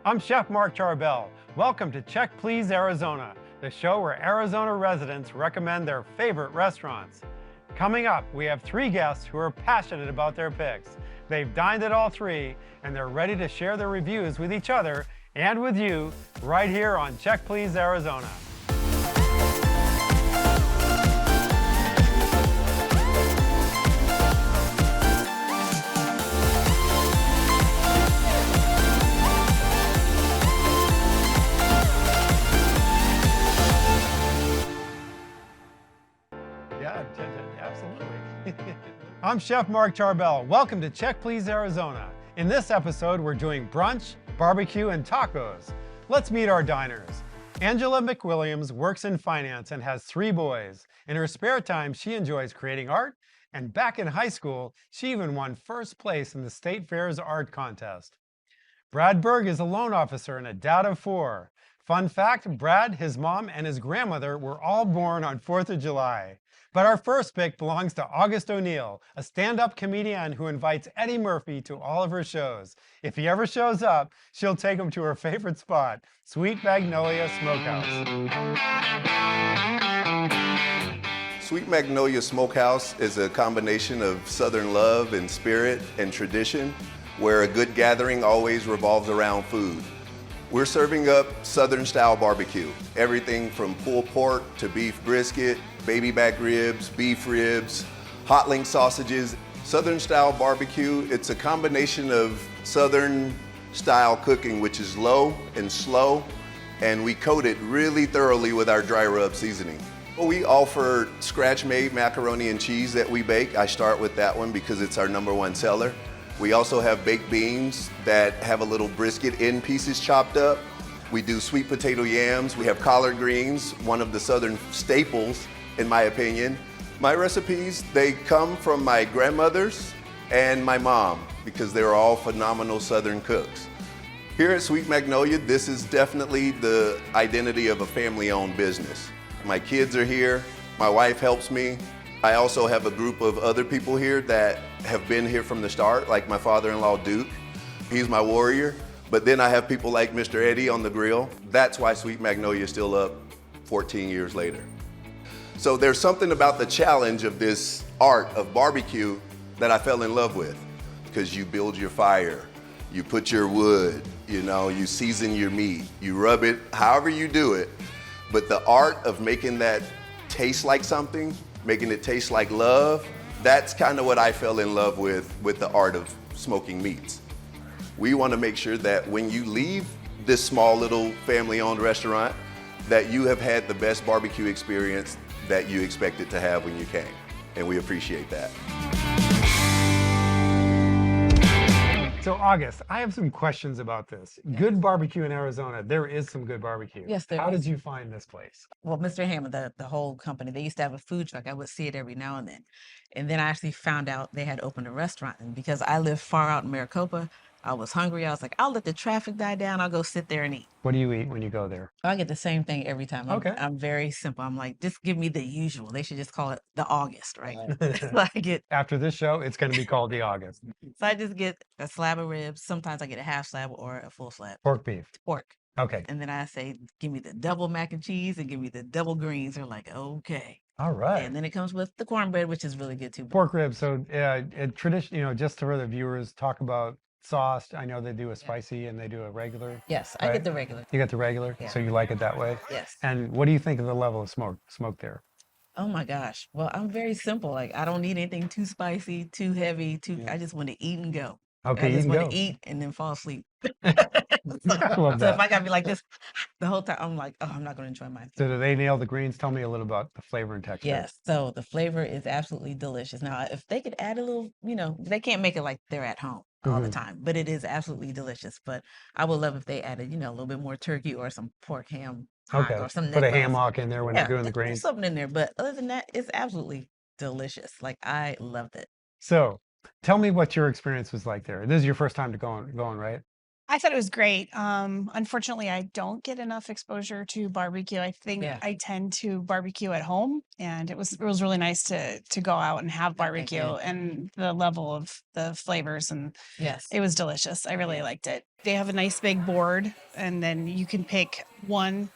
I'm Chef Mark Charbel. Welcome to Check Please Arizona, the show where Arizona residents recommend their favorite restaurants. Coming up, we have three guests who are passionate about their picks. They've dined at all three, and they're ready to share their reviews with each other and with you right here on Check Please Arizona. Yeah, absolutely. I'm Chef Mark Charbel. Welcome to Check Please Arizona. In this episode, we're doing brunch, barbecue, and tacos. Let's meet our diners. Angela McWilliams works in finance and has three boys. In her spare time, she enjoys creating art, and back in high school, she even won first place in the State Fair's art contest. Brad Berg is a loan officer and a dad of four. Fun fact, Brad, his mom, and his grandmother were all born on 4th of July. But our first pick belongs to August O'Neill, a stand-up comedian who invites Eddie Murphy to all of her shows. If he ever shows up, she'll take him to her favorite spot, Sweet Magnolia Smokehouse. Sweet Magnolia Smokehouse is a combination of Southern love and spirit and tradition, where a good gathering always revolves around food. We're serving up Southern-style barbecue, everything from pulled pork to beef brisket, baby back ribs, beef ribs, hot link sausages. Southern-style barbecue, it's a combination of Southern-style cooking, which is low and slow, and we coat it really thoroughly with our dry rub seasoning. We offer scratch-made macaroni and cheese that we bake. I start with that one because it's our #1 seller. We also have baked beans that have a little brisket in pieces chopped up. We do sweet potato yams. We have collard greens, one of the Southern staples, in my opinion. My recipes, they come from my grandmothers and my mom because they're all phenomenal Southern cooks. Here at Sweet Magnolia, this is definitely the identity of a family-owned business. My kids are here. My wife helps me. I also have a group of other people here that have been here from the start, like my father-in-law, Duke. He's my warrior. But then I have people like Mr. Eddie on the grill. That's why Sweet Magnolia is still up 14 years later. So there's something about the challenge of this art of barbecue that I fell in love with, because you build your fire, you put your wood, you season your meat, you rub it, however you do it. But the art of making that taste like something, making it taste like love, that's kind of what I fell in love with the art of smoking meats. We want to make sure that when you leave this small little family-owned restaurant, that you have had the best barbecue experience that you expected to have when you came. And we appreciate that. So August, I have some questions about this. Good barbecue in Arizona. There is some good barbecue. Yes, there How is. did you find this place? Well, Mr. Hammond, the whole company, they used to have a food truck. I would see it every now and then. And then I actually found out they had opened a restaurant. And because I live far out in Maricopa, I was hungry. I was like, I'll let the traffic die down. I'll go sit there and eat. What do you eat when you go there? I get the same thing every time. Okay. I'm very simple. I'm like, just give me the usual. They should just call it the August, right? So I get, After this show, it's going to be called the August. so I just get a slab of ribs. Sometimes I get a half slab or a full slab. Pork beef. Pork. Okay. And then I say, give me the double mac and cheese and give me the double greens. They're like, okay. All right. And then it comes with the cornbread, which is really good too. Pork ribs. So tradition, just for the viewers, talk about sauce. I know they do a spicy and they do a regular. Yes, I Right. get the regular. You got the regular, Yeah. so you like it that way. Yes. And what do you think of the level of smoke there? Oh my gosh. Well, I'm very simple. Like I don't need anything too spicy, too heavy, I just want to eat and go. Okay, I you just can want go. to eat and then fall asleep. I love So if that. I gotta be like this the whole time, I'm like, oh, I'm not gonna enjoy my So do they nail the greens? Tell me a little about the flavor and texture. Yes. So the flavor is absolutely delicious. Now, if they could add a little, they can't make it like they're at home all the time, but it is absolutely delicious. But I would love if they added, a little bit more turkey or some pork ham hock Okay. or some Put a neck ham bones. hock in there when Yeah, you're doing the there's greens. something in there. But other than that, it's absolutely delicious. Like I loved it. So tell me what your experience was like there. This is your first time to going, right? I thought it was great. Unfortunately, I don't get enough exposure to barbecue. I think Yeah. I tend to barbecue at home, and it was really nice to go out and have Okay, barbecue good. and the level of the flavors, and Yes. it was delicious. I really Yeah. liked it. They have a nice big board, and then you can pick 1,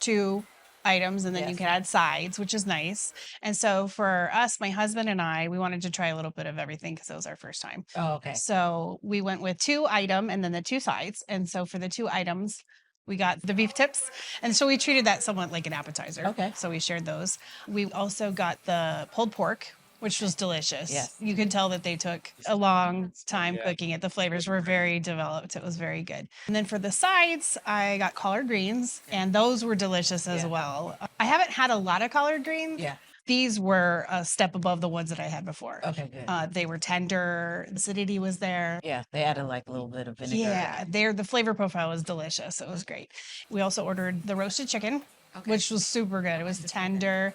2 items, and then you Yes. can add sides, which is nice. And so for us, my husband and I, we wanted to try a little bit of everything because it was our first time. Oh, okay. So we went with 2 item and then the 2 sides. And so for the 2 items, we got the beef tips. And so we treated that somewhat like an appetizer. Okay. So we shared those. We also got the pulled pork, which was delicious. Yes. You could tell that they took a long time Yeah. cooking it. The flavors were very developed. It was very good. And then for the sides, I got collard greens, and those were delicious as Yeah. well. I haven't had a lot of collard greens. Yeah. These were a step above the ones that I had before. Okay, good. They were tender. The acidity was there. Yeah, they added like a little bit of vinegar. Yeah, the flavor profile was delicious. It was great. We also ordered the roasted chicken, Okay. which was super good. It was tender.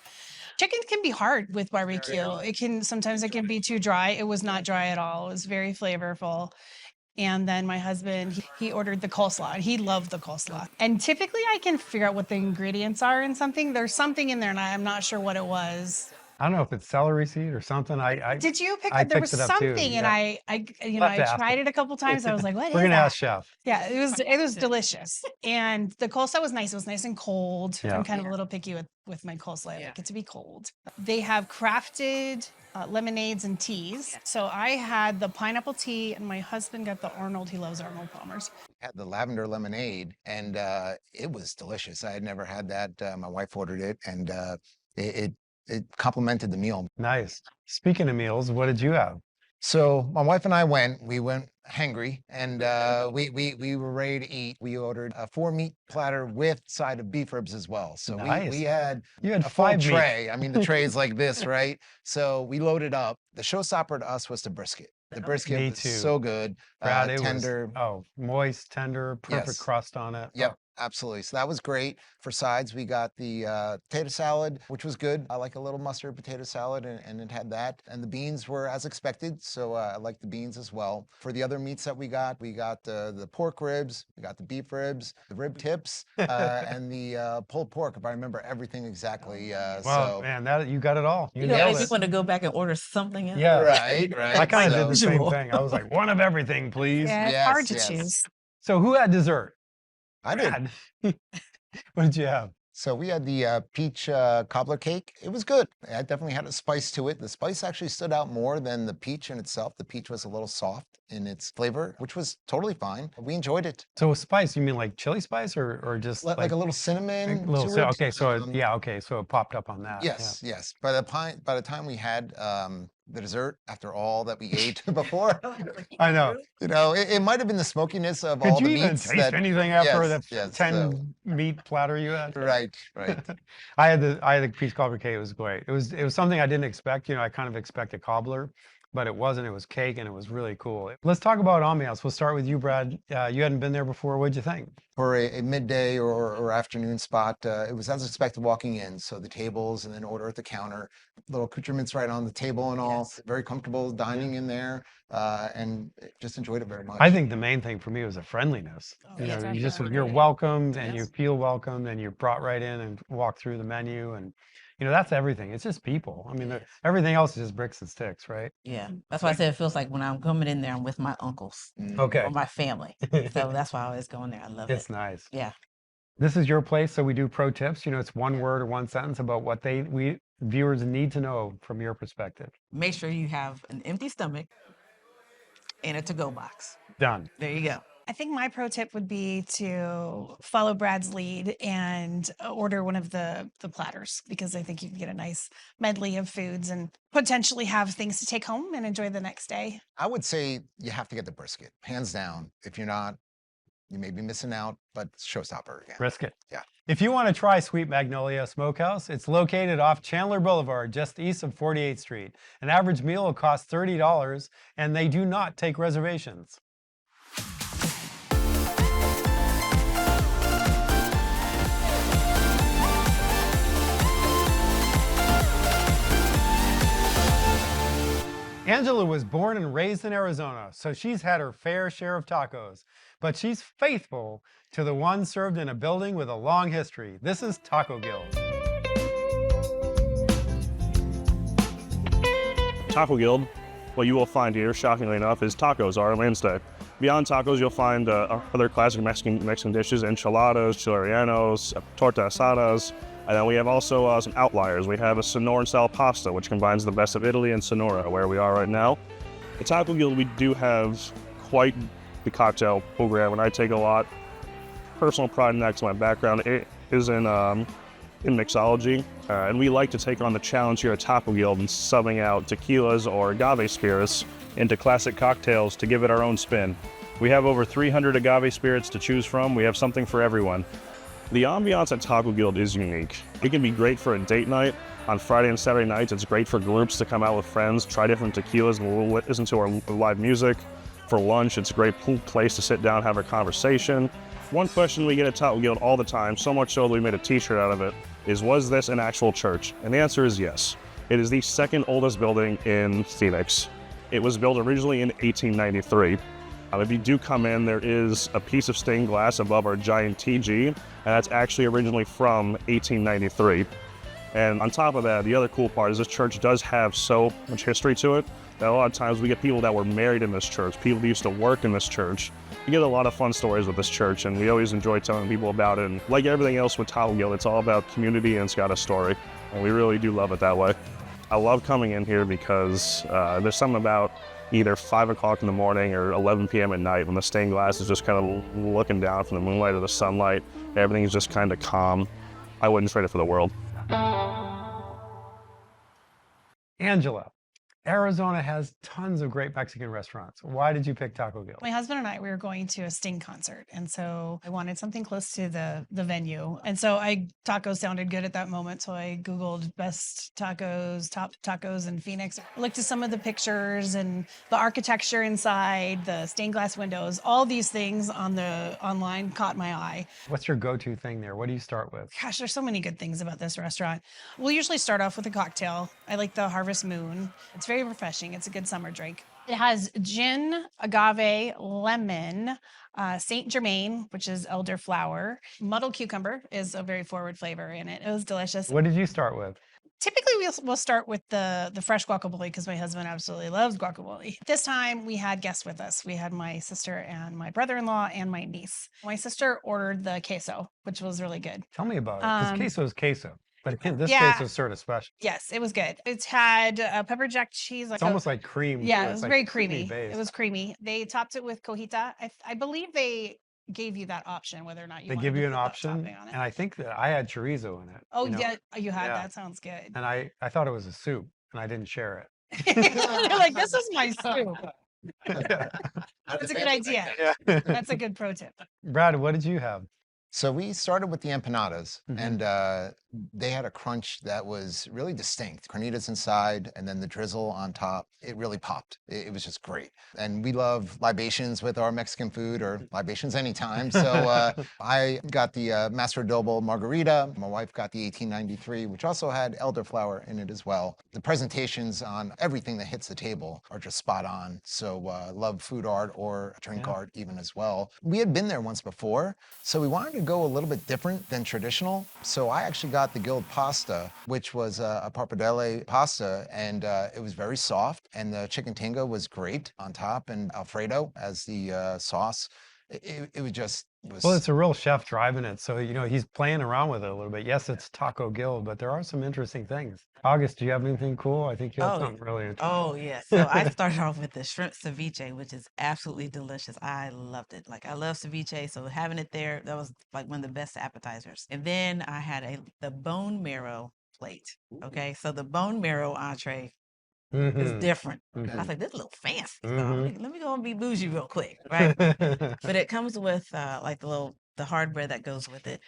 Chicken can be hard with barbecue. Sometimes it can be too dry. It was not dry at all. It was very flavorful. And then my husband, he ordered the coleslaw, and he loved the coleslaw. And typically I can figure out what the ingredients are in something. There's something in there, and I'm not sure what it was. I don't know if it's celery seed or something. Did you pick I up? There picked was it up too, something, and yeah. I We'll have to ask tried him. it a couple times. I was like, what is We're gonna that? ask Chef. Yeah, it was delicious. And the coleslaw was nice. It was nice and cold. Yeah. I'm kind of a little picky with my coleslaw. I Yeah. like it to be cold. They have crafted lemonades and teas. So I had the pineapple tea, and my husband got the Arnold. He loves Arnold Palmer's. Had the lavender lemonade, and it was delicious. I had never had that. My wife ordered it, and it complemented the meal. Nice. Speaking of meals, what did you have? So my wife and I we went hangry, and we were ready to eat. We ordered a 4 meat platter with side of beef ribs as well. So Nice. we had You had a full 5 meat. tray. I mean, the tray is like this, right? So we loaded up. The showstopper to us was the brisket. The brisket Me was too. so good, Brad, it tender. was moist, tender, perfect Yes. crust on it. Yep, absolutely. So that was great. For sides, we got the potato salad, which was good. I like a little mustard potato salad, and it had that. And the beans were as expected, so I like the beans as well. For the other meats that we got the pork ribs, we got the beef ribs, the rib tips, and the pulled pork, if I remember everything exactly. Well, So, man, you got it all. You You know, nailed if you it. want to go back and order something else. Yeah. right. I kind of did the same Usual. thing. I was like, one of everything, please. Yeah, it's Yes, hard to yes. choose. So who had dessert? I did. Brad. What did you have? So we had the peach cobbler cake. It was good. It definitely had a spice to it. The spice actually stood out more than the peach in itself. The peach was a little soft in its flavor, which was totally fine. We enjoyed it. So spice, you mean like chili spice or just Like a little cinnamon. little to so, it. okay, so Um, yeah, okay, so it popped up on that. yeah. Yes. By the time we had the dessert, after all that we ate before, I know. it might have been the smokiness of Could all you the even meats taste that. anything after Yes, the yes, 10 so- meat platter you had? Right. I had the peach cobbler cake. It was great. It was something I didn't expect. I kind of expected cobbler, but it wasn't. It was cake, and it was really cool. Let's talk about ambiance. We'll start with you, Brad. You hadn't been there before. What'd you think? For a midday or afternoon spot, it was as expected walking in. So the tables and then order at the counter, little accoutrements right on the table and all. Yes. Very comfortable dining in there, and just enjoyed it very much. I think the main thing for me was the friendliness. Oh, yes, You're welcomed, and you Yes. feel welcomed, and you're brought right in and walk through the menu, and that's everything. It's just people. I mean, everything else is just bricks and sticks, right? Yeah, that's why I said it feels like when I'm coming in there, I'm with my uncles Okay, or my family. So that's why I always go in there. I love it's it. nice. Yeah. This is your place, so we do pro tips. It's one word or one sentence about what viewers need to know from your perspective. Make sure you have an empty stomach and a to-go box. Done. There you go. I think my pro tip would be to follow Brad's lead and order one of the platters, because I think you can get a nice medley of foods and potentially have things to take home and enjoy the next day. I would say you have to get the brisket, hands down. If you're not, you may be missing out, but it's showstopper again. Brisket. Yeah. If you want to try Sweet Magnolia Smokehouse, it's located off Chandler Boulevard, just east of 48th Street. An average meal will cost $30, and they do not take reservations. Angela was born and raised in Arizona, so she's had her fair share of tacos. But she's faithful to the one served in a building with a long history. This is Taco Guild. Taco Guild, what you will find here, shockingly enough, is tacos, our mainstay. Beyond tacos, you'll find other classic Mexican dishes, enchiladas, chileanos, torta asadas, and then we have also some outliers. We have a Sonoran-style pasta, which combines the best of Italy and Sonora, where we are right now. At Taco Guild, we do have quite the cocktail program, and I take a lot personal pride in that because my background is in mixology, and we like to take on the challenge here at Taco Guild and subbing out tequilas or agave spirits into classic cocktails to give it our own spin. We have over 300 agave spirits to choose from. We have something for everyone. The ambiance at Taco Guild is unique. It can be great for a date night. On Friday and Saturday nights, it's great for groups to come out with friends, try different tequilas, and listen to our live music. For lunch, it's a great place to sit down, have a conversation. One question we get at Taco Guild all the time, so much so that we made a t-shirt out of it, is was this an actual church? And the answer is yes. It is the second oldest building in Phoenix. It was built originally in 1893. If you do come in, there is a piece of stained glass above our giant TG, and that's actually originally from 1893. And on top of that, the other cool part is this church does have so much history to it that a lot of times we get people that were married in this church, people who used to work in this church. We get a lot of fun stories with this church, and we always enjoy telling people about it. And like everything else with Taco Guild, it's all about community and it's got a story, and we really do love it that way. I love coming in here because there's something about either 5 o'clock in the morning or 11 p.m. at night when the stained glass is just kind of looking down from the moonlight or the sunlight. Everything's just kind of calm. I wouldn't trade it for the world. Angela, Arizona has tons of great Mexican restaurants. Why did you pick Taco Guild? My husband and I, we were going to a Sting concert. And so I wanted something close to the venue. And so tacos sounded good at that moment. So I Googled best tacos, top tacos in Phoenix. I looked at some of the pictures and the architecture inside, the stained glass windows, all these things on the online caught my eye. What's your go-to thing there? What do you start with? Gosh, there's so many good things about this restaurant. We'll usually start off with a cocktail. I like the Harvest Moon. It's very refreshing. It's a good summer drink. It has gin, agave, lemon, Saint Germain, which is elderflower. Muddled cucumber is a very forward flavor in it. It was delicious. What did you start with? Typically, we'll start with the fresh guacamole because my husband absolutely loves guacamole. This time, we had guests with us. We had my sister and my brother-in-law and my niece. My sister ordered the queso, which was really good. Tell me about it, because queso is queso. But this yeah. queso is sort of special. Yes, it was good. It's had pepper jack cheese. It's almost like cream. Yeah, too. it was like very creamy. based. It was creamy. They topped it with cojita. I believe they gave you that option, whether or not you They wanted give to you an put that option, topping on it. and I think that I had chorizo in it. Oh, you know? yeah, you had Yeah. that. Sounds good. And I thought it was a soup, and I didn't share You're like, this is my soup. it. That's a good idea. Yeah. That's a good pro tip. Brad, what did you have? So we started with the empanadas, Mhm. and they had a crunch that was really distinct. Carnitas inside, and then the drizzle on top. It really popped. It was just great. And we love libations with our Mexican food, or libations anytime. So I got the Master Adobo Margarita. My wife got the 1893, which also had elderflower in it as well. The presentations on everything that hits the table are just spot on. So love food art or drink art even as well. We had been there once before, so we wanted to go a little bit different than traditional. So I actually got the Guild pasta, which was a pappardelle pasta, and it was very soft, and the chicken tinga was great on top, and Alfredo as the sauce. It was just... Well, it's a real chef driving it, so he's playing around with it a little bit. Yes, it's Taco Guild, but there are some interesting things. August, do you have anything cool? I think you have something really interesting. Oh, yeah. So I started off with the shrimp ceviche, which is absolutely delicious. I loved it. Like, I love ceviche, so having it there, that was like one of the best appetizers. And then I had the bone marrow plate. Okay, so the bone marrow entree is different. I was like, this is a little fancy. So let me go and be bougie real quick, right? But it comes with like the hard bread that goes with it.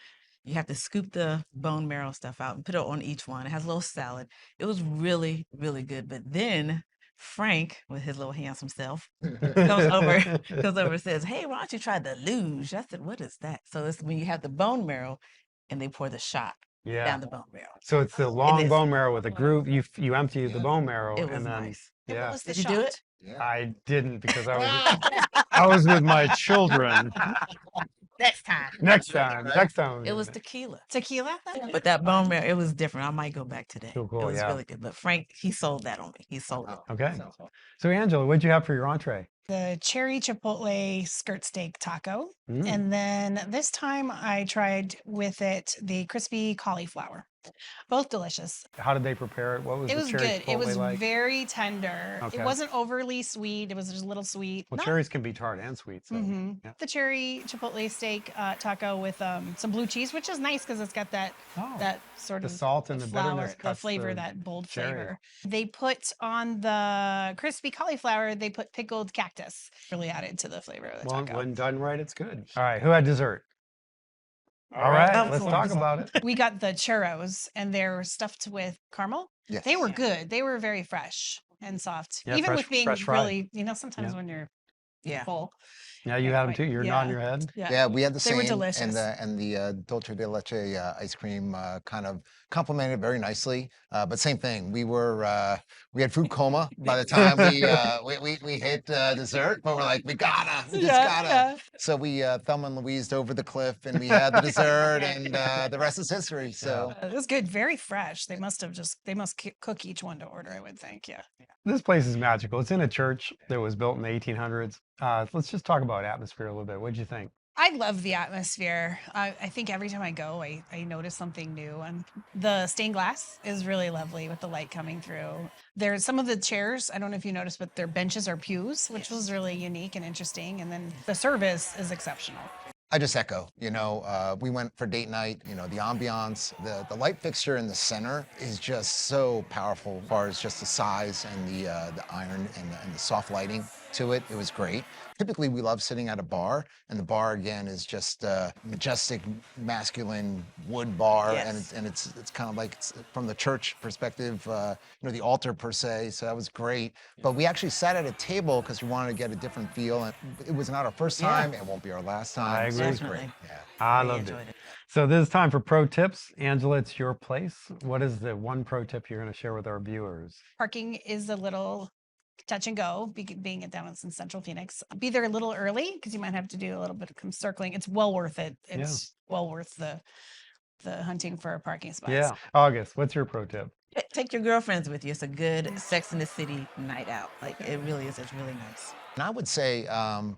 You have to scoop the bone marrow stuff out and put it on each one. It has a little salad. It was really, really good. But then Frank, with his little handsome self, comes over and says, hey, why don't you try the luge? I said, what is that? So it's when you have the bone marrow and they pour the shot Yeah. down the bone marrow. So it's the long is. bone marrow with a groove. You empty the bone marrow, It was and then nice. What Yeah. was the Did you do shot? it? Yeah. I didn't because I was with my children. Next time. Next time. Next time. It was tequila. Tequila? But that bone marrow, it was different. I might go back today. Cool, It cool, was yeah. really good. But Frank, he sold that on me. He sold it. Okay. So Angela, what'd you have for your entree? The cherry chipotle skirt steak taco. Mm. And then this time I tried with it the crispy cauliflower. Both delicious. How did they prepare it? What was It the was cherry good. It chipotle was like? very tender. Okay. It wasn't overly sweet. It was just a little sweet. Well, Not- cherries can be tart and sweet. So. Mhm. Yeah. The cherry chipotle steak taco with some blue cheese, which is nice because it's got that Oh, that sort the of salt and the flour, bitterness the cuts flavor, the that bold cherry. flavor. They put on the crispy cauliflower, they put pickled cactus. Really added to the flavor of the Well, taco. when done right, it's good. All right. Who had dessert? All right. Of Let's talk course. about it. We got the churros and they're stuffed with caramel. Yes. They were good. They were very fresh and soft. Yeah, Even fresh- with being fresh fried. really, sometimes Yeah. when you're Yeah. full. Yeah, you Yeah, had them quite- too. You're yeah. nodding your head. Yeah, we had the They same, were delicious. and the dulce de leche ice cream kind of complemented very nicely. But same thing, we had food coma by the time we hit dessert, but we're like, we just gotta. Yeah. So we Thelma and Louised over the cliff, and we had the dessert, and the rest is history. So It was good, very fresh. They must cook each one to order, I would think. Yeah. This place is magical. It's in a church that was built in the 1800s. Let's just talk about atmosphere a little bit. What'd you think? I love the atmosphere. I think every time I go, I notice something new. And the stained glass is really lovely with the light coming through. There's some of the chairs, I don't know if you noticed, but their benches are pews, which was really unique and interesting. And then the service is exceptional. I just echo, we went for date night, the ambiance, the light fixture in the center is just so powerful as far as just the size and the iron and the soft lighting to it. It was great. Typically, we love sitting at a bar, and the bar again is just a majestic, masculine wood bar, Yes. and it's kind of like it's from the church perspective, the altar per se. So that was great. But we actually sat at a table because we wanted to get a different feel, and it was not our first Yeah. time. It won't be our last time. I So agree. it was great. Definitely. Yeah. I Really loved it. enjoyed it. So this is time for pro tips. Angela, it's your place. What is the one pro tip you're going to share with our viewers? Parking is a little touch and go, being it down in Central Phoenix. Be there a little early because you might have to do a little bit of some circling. It's well worth it. It's well worth the hunting for parking spots. Yeah. August, what's your pro tip? Take your girlfriends with you. It's a good Sex in the City night out. Like it really is. It's really nice. And I would say,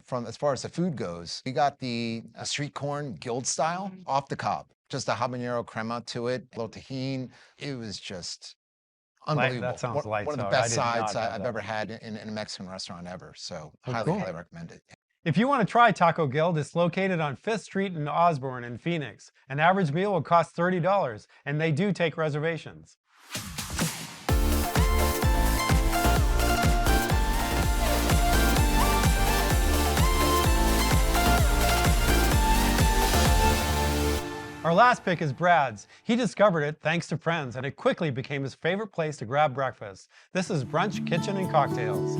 from as far as the food goes, we got the street corn guild style off the cob. Just a habanero crema to it, a little tahini. It was just unbelievable. that sounds lights One of the out. best I did not sides have I've that. ever had in a Mexican restaurant ever. So Oh, highly, cool. highly recommend it. If you want to try Taco Guild, it's located on 5th Street in Osborne in Phoenix. An average meal will cost $30, and they do take reservations. Our last pick is Brad's. He discovered it thanks to friends, and it quickly became his favorite place to grab breakfast. This is Brunch, Kitchen, and Cocktails.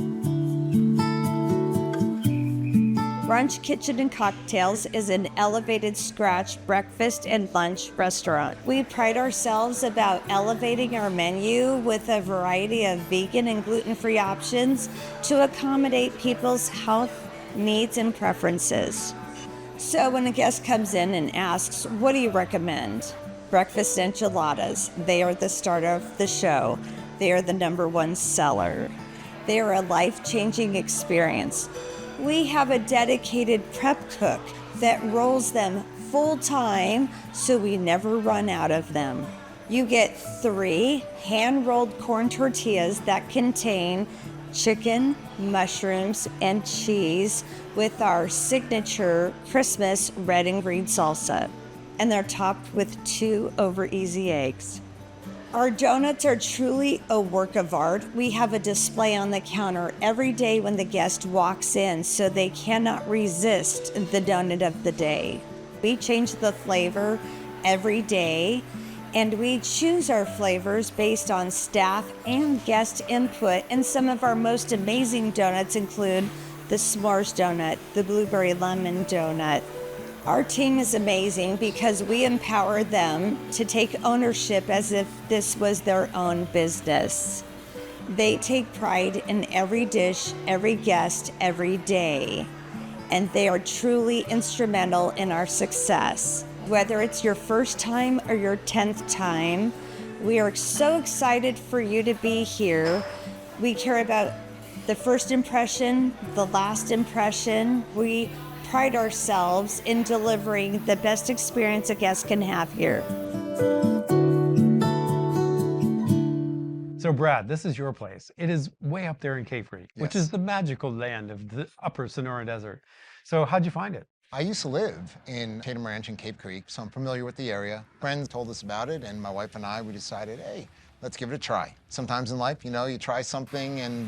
Brunch Kitchen and Cocktails is an elevated scratch breakfast and lunch restaurant. We pride ourselves about elevating our menu with a variety of vegan and gluten-free options to accommodate people's health needs and preferences. So when a guest comes in and asks, what do you recommend? Breakfast enchiladas. They are the star of the show. They are the #1 seller. They are a life-changing experience. We have a dedicated prep cook that rolls them full time so we never run out of them. You get 3 hand-rolled corn tortillas that contain chicken, mushrooms, and cheese with our signature Christmas red and green salsa. And they're topped with 2 over easy eggs. Our donuts are truly a work of art. We have a display on the counter every day when the guest walks in so they cannot resist the donut of the day. We change the flavor every day, and we choose our flavors based on staff and guest input. And some of our most amazing donuts include the s'mores donut, the blueberry lemon donut. Our team is amazing because we empower them to take ownership as if this was their own business. They take pride in every dish, every guest, every day, and they are truly instrumental in our success. Whether it's your first time or your 10th time, we are so excited for you to be here. We care about the first impression, the last impression. We pride ourselves in delivering the best experience a guest can have here. So Brad, this is your place. It is way up there in Cape Creek, which is Yes. the magical land of the upper Sonora Desert. So how'd you find it? I used to live in Tatum Ranch in Cape Creek, so I'm familiar with the area. Friends told us about it, and my wife and I, we decided, hey, let's give it a try. Sometimes in life, you try something and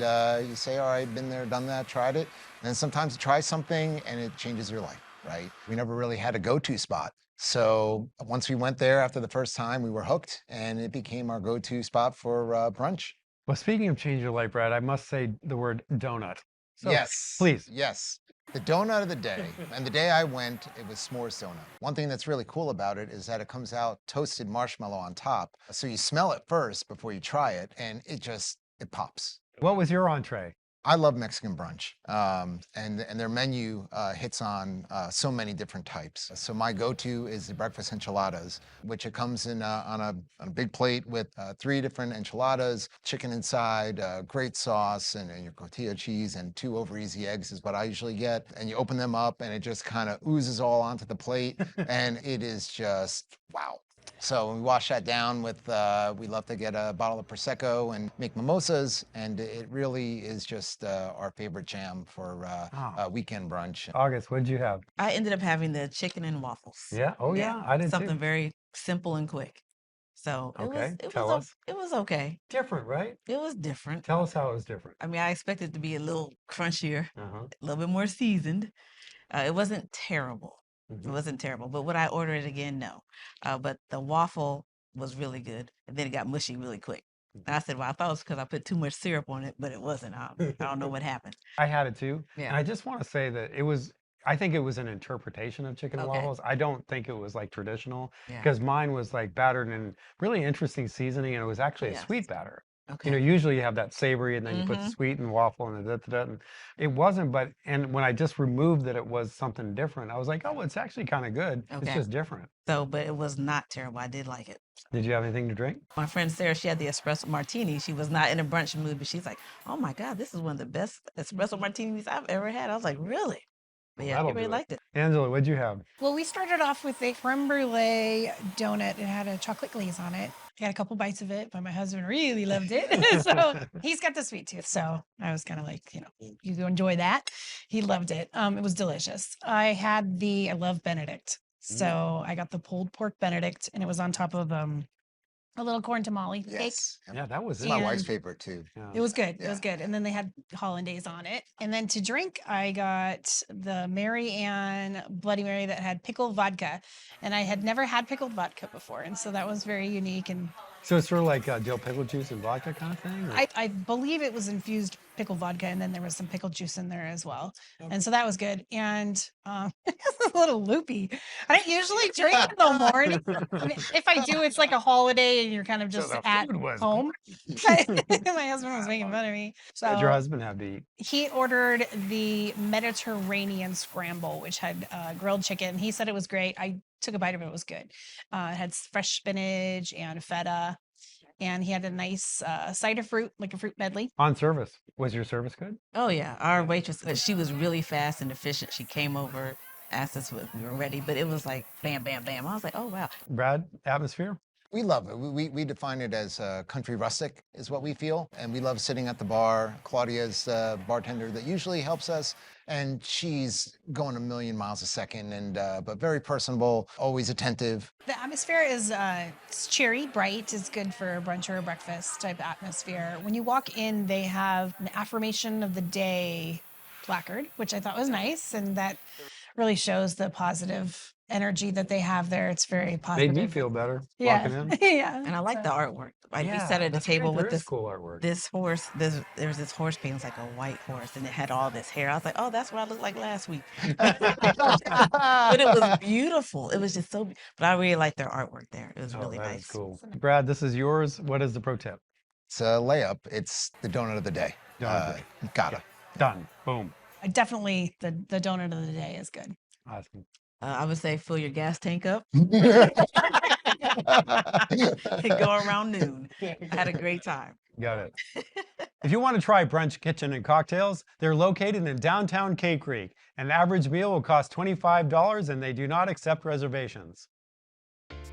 you say, all right, been there, done that, tried it. And then sometimes you try something and it changes your life, right? We never really had a go-to spot. So once we went there after the first time, we were hooked, and it became our go-to spot for brunch. Well, speaking of change your life, Brad, I must say the word donut. So, Yes. please. Yes. The donut of the day. And the day I went, it was s'mores donut. One thing that's really cool about it is that it comes out toasted marshmallow on top. So you smell it first before you try it, and it pops. What was your entree? I love Mexican brunch, and their menu hits on so many different types. So my go-to is the breakfast enchiladas, which it comes in on a big plate with 3 different enchiladas, chicken inside, great sauce, and your tortilla cheese, and 2 over easy eggs is what I usually get. And you open them up, and it just kind of oozes all onto the plate, and it is just wow. So we wash that down with, we love to get a bottle of Prosecco and make mimosas, and it really is just our favorite jam for weekend brunch. August, what did you have? I ended up having the chicken and waffles. Yeah. Oh, yeah. I did Something too. very simple and quick. So Okay, it tell was us. it was okay. Different, right? It was different. Tell us how it was different. I mean, I expected it to be a little crunchier, Uh-huh. a little bit more seasoned. It wasn't terrible. It Mhm. wasn't terrible. But would I order it again? No. But the waffle was really good, and then it got mushy really quick. And I said, well, I thought it was because I put too much syrup on it, but it wasn't. I don't know what happened. I had it too. And Yeah. I just want to say that I think it was an interpretation of chicken and Okay. waffles. I don't think it was like traditional Yeah. because mine was like battered in really interesting seasoning, and it was actually a Yes. sweet batter. Okay. Usually you have that savory and then you put Mhm. sweet and waffle and and it wasn't, and when I just removed that it was something different, I was like, oh, it's actually kind of good. It's Okay. just different. So, but it was not terrible. I did like it. Did you have anything to drink? My friend Sarah, she had the espresso martini. She was not in a brunch mood, but she's like, oh my God, this is one of the best espresso martinis I've ever had. I was like, really? But yeah, That'll she really do it. liked it. Angela, what'd you have? Well, we started off with a creme brulee donut. It had a chocolate glaze on it. I got a couple bites of it, but my husband really loved it. So he's got the sweet tooth. So I was kind of like, you go enjoy that. He loved it. It was delicious. I love Benedict. So I got the pulled pork Benedict, and it was on top of a little corn tamale cake. Yes. Yeah, that was It's it. my wife's And- favorite too. Yeah. It was good. It Yeah. was good. And then they had hollandaise on it. And then to drink, I got the Mary Ann Bloody Mary that had pickled vodka. And I had never had pickled vodka before. And so that was very unique. And So it's sort of like dill pickle juice and vodka kind of thing? Or- I believe it was infused pickled vodka. And then there was some pickled juice in there as well. And so that was good. And it's a little loopy. I don't usually drink in the morning. I mean, if I do, it's like a holiday and you're kind of just the at food was home. My husband was making fun of me. So What'd your husband have to eat? he ordered the Mediterranean scramble, which had grilled chicken. He said it was great. I took a bite of it. It was good. It had fresh spinach and feta. And he had a nice cider fruit, like a fruit medley. On service. Was your service good? Oh yeah, our waitress, she was really fast and efficient. She came over, asked us if we were ready, but it was like bam, bam, bam. I was like, oh wow. Brad, atmosphere? We love it. We define it as country rustic is what we feel. And we love sitting at the bar. Claudia's the bartender that usually helps us. And she's going a million miles a second, but very personable, always attentive. The atmosphere is it's cheery, bright, is good for brunch or breakfast type atmosphere. When you walk in, they have an affirmation of the day placard, which I thought was nice. And that really shows the positive energy that they have there. It's very positive. Made me feel better Yeah. walking in. Yeah. And I like the So- artwork. Like we Yeah, sat at the that's great. table There with is this cool artwork. this horse. There was this horse painted, it was like a white horse, and it had all this hair. I was like, oh, that's what I looked like last week. But it was beautiful. It was just so. But I really liked their artwork there. It was Oh, really that is nice. cool. Brad, this is yours. What is the pro tip? It's a layup. It's the donut of the day. Donut of the day. Gotta. Done. Boom. Definitely the donut of the day is good. Awesome. I would say fill your gas tank up and go around noon. I had a great time. Got it. If you want to try Brunch Kitchen and Cocktails, they're located in downtown Cave Creek. An average meal will cost $25 and they do not accept reservations.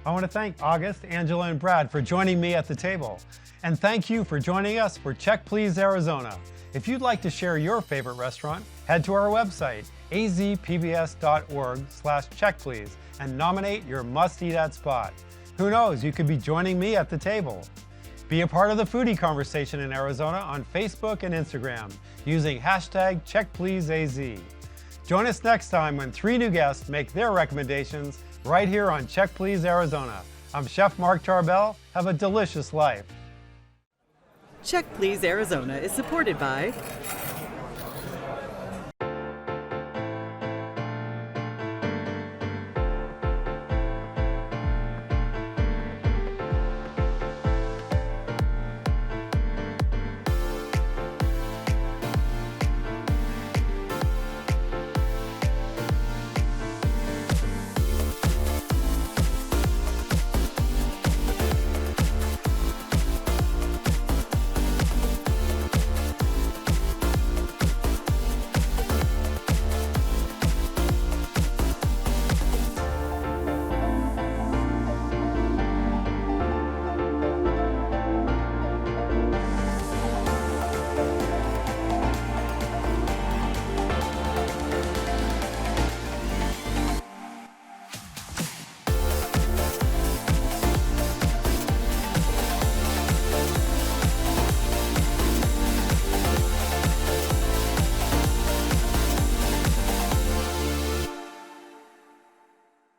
I want to thank August, Angela, and Brad for joining me at the table. And thank you for joining us for Check Please Arizona. If you'd like to share your favorite restaurant, head to our website, azpbs.org/checkplease, and nominate your must-eat-at spot. Who knows, you could be joining me at the table. Be a part of the foodie conversation in Arizona on Facebook and Instagram using hashtag #CheckPleaseAZ. Join us next time when 3 new guests make their recommendations right here on Check Please Arizona. I'm Chef Mark Tarbell. Have a delicious life. Check Please Arizona is supported by